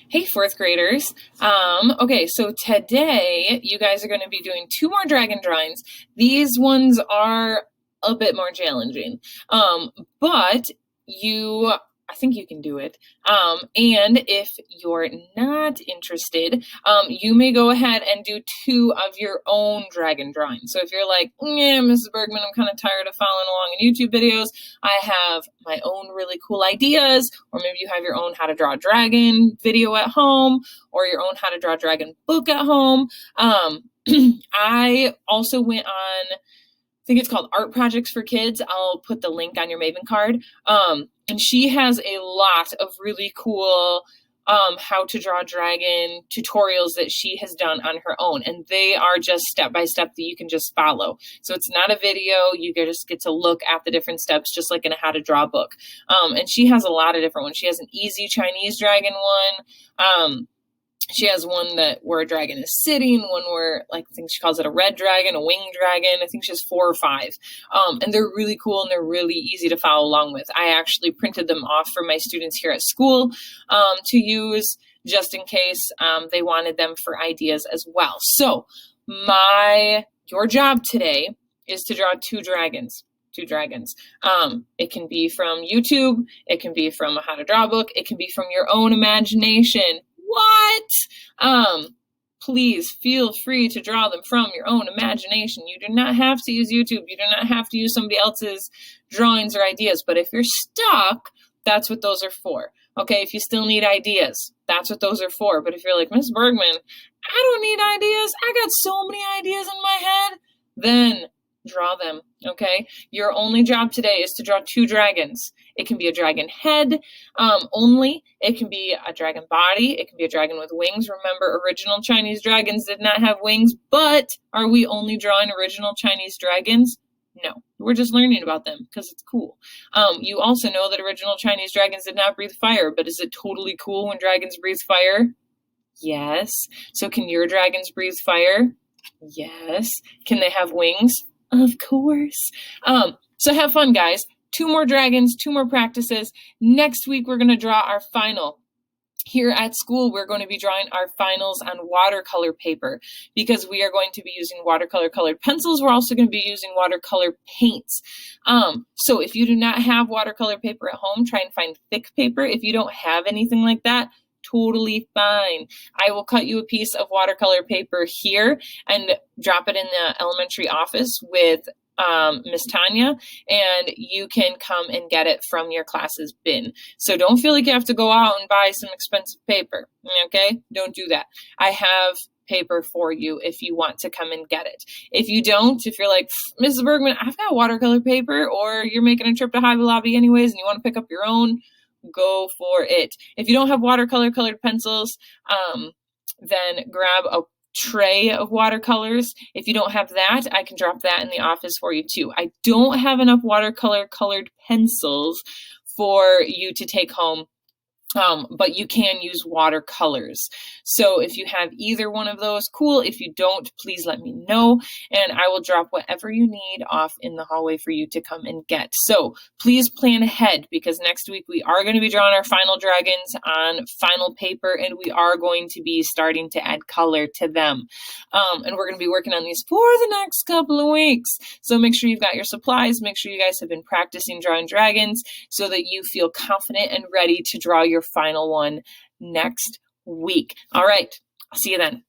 Hey, fourth graders. Okay, so today you guys are going to be doing two more dragon drawings. These ones are a bit more challenging, but I think you can do it. And if you're not interested, you may go ahead and do two of your own dragon drawings. So if you're like, yeah, Mrs. Bergman, I'm kind of tired of following along in YouTube videos, I have my own really cool ideas, or maybe you have your own how to draw a dragon video at home, or your own how to draw a dragon book at home. I also went on, I think it's called Art Projects for Kids. I'll put the link on your Maven card. And she has a lot of really cool how to draw dragon tutorials that she has done on her own. And they are just step by step that you can just follow. So it's not a video. You just get to look at the different steps, just like in a how to draw book. And she has a lot of different ones. She has an easy Chinese dragon one. She has one where a dragon is sitting, one where, like, I think she calls it a red dragon, a winged dragon. I think she has 4 or 5. And they're really cool and they're really easy to follow along with. I actually printed them off for my students here at school to use just in case they wanted them for ideas as well. So your job today is to draw 2 dragons. 2 dragons. It can be from YouTube. It can be from a how to draw book. It can be from your own imagination. What? Please feel free to draw them from your own imagination. You do not have to use YouTube. You do not have to use somebody else's drawings or ideas. But if you're stuck, that's what those are for. Okay, if you still need ideas, that's what those are for. But if you're like, Miss Bergman, I don't need ideas. I got so many ideas in my head. Then draw them, okay? Your only job today is to draw 2 dragons. It can be a dragon head only. It can be a dragon body. It can be a dragon with wings. Remember, original Chinese dragons did not have wings, but are we only drawing original Chinese dragons? No, we're just learning about them because it's cool. You also know that original Chinese dragons did not breathe fire, but is it totally cool when dragons breathe fire? Yes. So can your dragons breathe fire? Yes. Can they have wings? Of course. So have fun, guys. 2 more dragons, 2 more practices. Next week, we're going to draw our final. Here at school, we're going to be drawing our finals on watercolor paper because we are going to be using watercolor colored pencils. We're also going to be using watercolor paints. So if you do not have watercolor paper at home, try and find thick paper. If you don't have anything like that, totally fine. I will cut you a piece of watercolor paper here and drop it in the elementary office with Miss Tanya, and you can come and get it from your class's bin. So don't feel like you have to go out and buy some expensive paper, okay? Don't do that. I have paper for you if you want to come and get it. If you don't, if you're like, Mrs. Bergman, I've got watercolor paper, or you're making a trip to Hobby Lobby anyways and you want to pick up your own, go for it. If you don't have watercolor colored pencils, then grab a tray of watercolors. If you don't have that, I can drop that in the office for you too. I don't have enough watercolor colored pencils for you to take home. But you can use watercolors. So if you have either one of those, cool. If you don't, please let me know, and I will drop whatever you need off in the hallway for you to come and get. So please plan ahead because next week we are going to be drawing our final dragons on final paper, and we are going to be starting to add color to them. And we're going to be working on these for the next couple of weeks. So make sure you've got your supplies. Make sure you guys have been practicing drawing dragons so that you feel confident and ready to draw your final one next week. All right. I'll see you then.